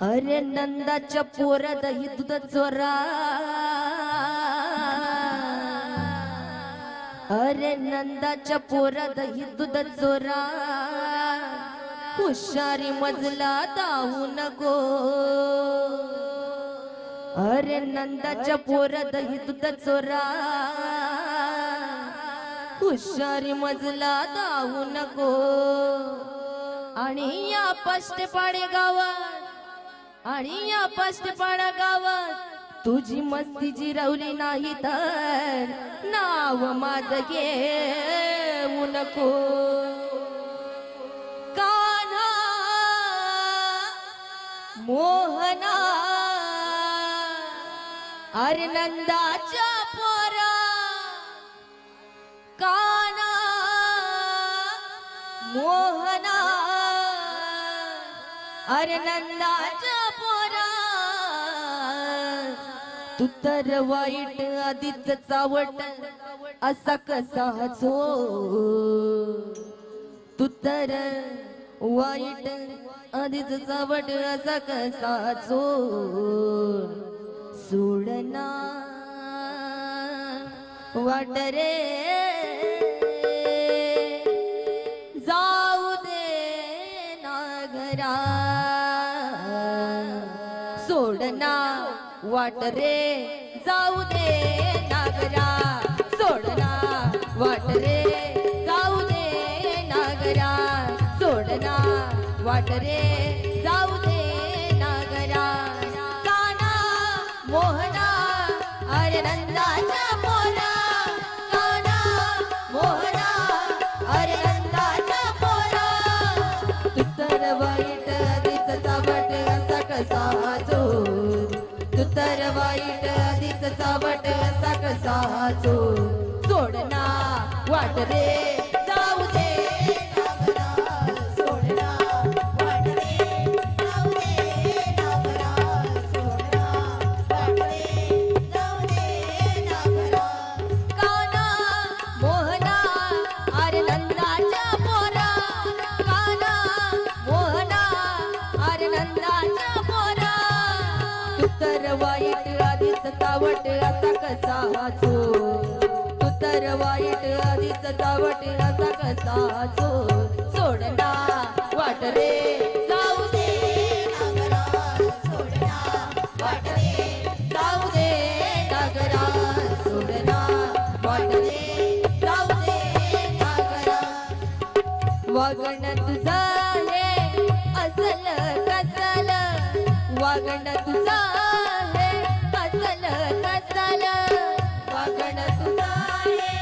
अरे नंदाच्या पोरा दही दूध चोरा, अरे नंदाच्या पोरा दही दूध चोरा, हुशारी मजला दाऊ नको। अरे नंदाच्या पोरा दही दूध चोरा, हुशारी मजला दाऊ नको। आणि या पष्टपाडे गावात, आणि या पष्टपाडा गावात तुझी मस्ती जिरवली नाही तर नाव माझं घेऊ नको। कान्हा मोहना अरे नंदाच्या पोरा, कान्हा मोहना अरे नंदाच्या पोरा, तू तर वाईट आधीच चावट असा कसा हसो। तू तर वाईट आधीच चावट असा कसा हसो। सोडना वाट रे जाऊ दे ना घरा, सोडना वाट रे जाऊ दे नागरा, सोडना वाट रे जाऊ दे नागरा, सोडना वाट रे जाऊ दे नागरा। कान्हा मोहना अरे नंदाच्या पोरा, कान्हा मोहना अरे नंदाच्या पोरा, तू तर वाईट आधीच चावट असा कसा हसो। तू तर वाईट आधीच चावट असा कसा हसो। सोडना वाट रे जाऊ दे नागरा, सोडना वाट रे जाऊ दे नागरा, सोडना वाट रे जाऊ दे नागरा। कान्हा मोहना अरे नंदाच्या पोरा, कान्हा मोहना अरे नंदाच्या पोरा, तू तर वाईट आधीच चावट असा कसा हसो। तू तर वाईट आधीच चावट असा कसा हसो। सोडना वाट रे जाऊ दे नागरा, सोडना वाट रे जाऊ दे नागरा, सोडना वाट रे जाऊ दे नागरा। वागण तुझा हे असल कसल, वागण तुझा हे असल कसल, वागण तुझा हे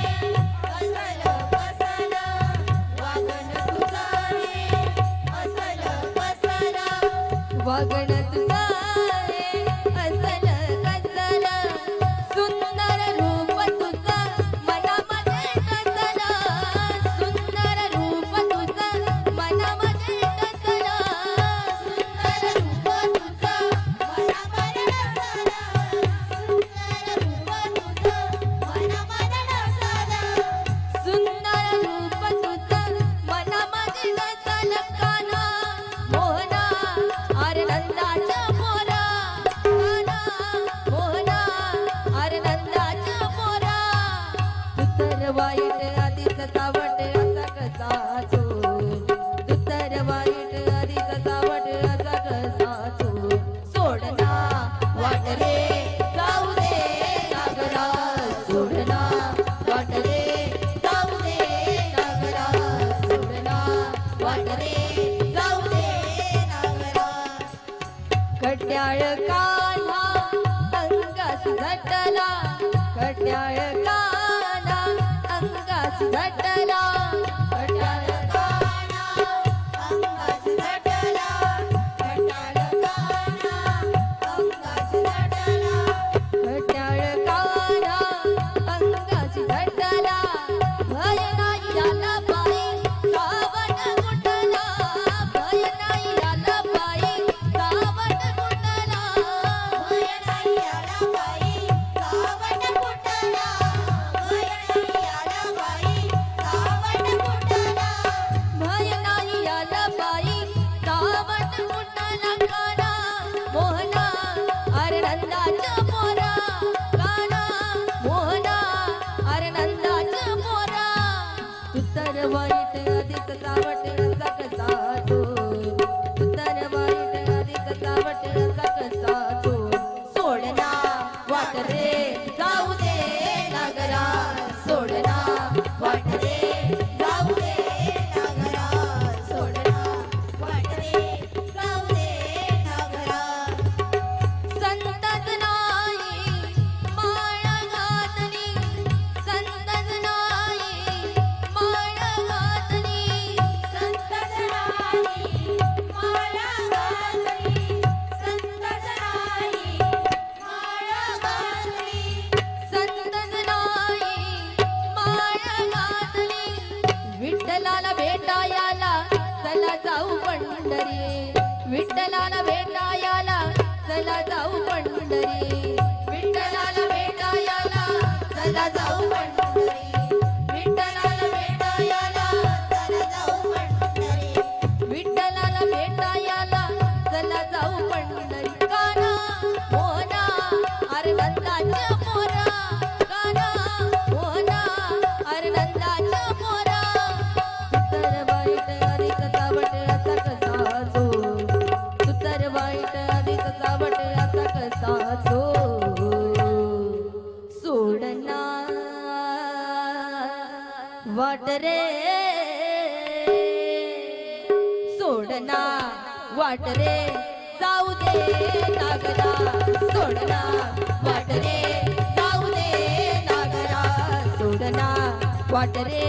असल कसल, वागण तुझा हे असल कसल, वागण तुझा हे असल कसल, सुंदर रूप तुझं मनामध्ये कसल, सुंदर रूप तुझं मनामध्ये कसल, सुंदर रूप तुझं मनामध्ये कसल, सुंदर रूप तुझं मनामध्ये कसल, सुंदर रूप तुझं मनामध्ये कसल। कान्हा मोहना अरे नंदाच्या पोरा, कान्हा मोहना अरे नंदाच्या पोरा, तू तर वाईट आधीच चावट असा कसा हसो। तू तर वाईट आधीच चावट असा कसा हसो। सोडना वाट रे जाऊ दे नागरा, सोडना वाट रे जाऊ दे नागरा, सोडना वाट रे जाऊ दे नागरा। खट्याळ कान्हा अंगास झटला, खट्याळ कान्हा अंगास झटला, खट्याळ कान्हा अंगास झटला, खट्याळ कान्हा अंगास झटला, खट्याळ कान्हा अंगास झटला। भय नाही आला बाई सावट कुठला, भय नाही आला बाई सावट कुठला, भय नाही आला बाई सावट कुठला, भय नाही आला बाई सावट कुठला। मोहना अरे नंदाच्या पोरा काना मोहना अरे नंदाच्या पोरा तू तर वाईट आधीच चावट असा कसा तो तू तर वाईट आधीच चावट असा कसा तो सोडना वाट रे जाऊ दे नागरा सोडना वाट रे जाऊ दे नागरा सोडना वाट रे जाऊ दे नागरा संतच नाही माळ घातली संतच नाही माळ घातली संतच नाही माळ घातली संतच नाही माळ घातली संतच नाही माळ घातली विठ्ठलाला भेटायला चला जाऊ पंढरी विठ्ठलाला भेटायला चला जाऊ पंढरी विठ्ठलाला भेटायला चला जाऊ पंढरी विठ्ठलाला भेटायला चला जाऊ पंढरी विठ्ठलाला भेटायला चला जाऊ पंढरी काना मोहना अरे नंदाच्या पोरा काना मोहना अरे नंदाच्या पोरा तर वाईट आधीच चावट असा कसा जो तू तर वाईट आधीच चावट असा कसा जो सोडना वाट रे सोडना वाट रे जाऊ दे नागरा सोडना वाट रे जाऊ दे नागरा सोडना वाट रे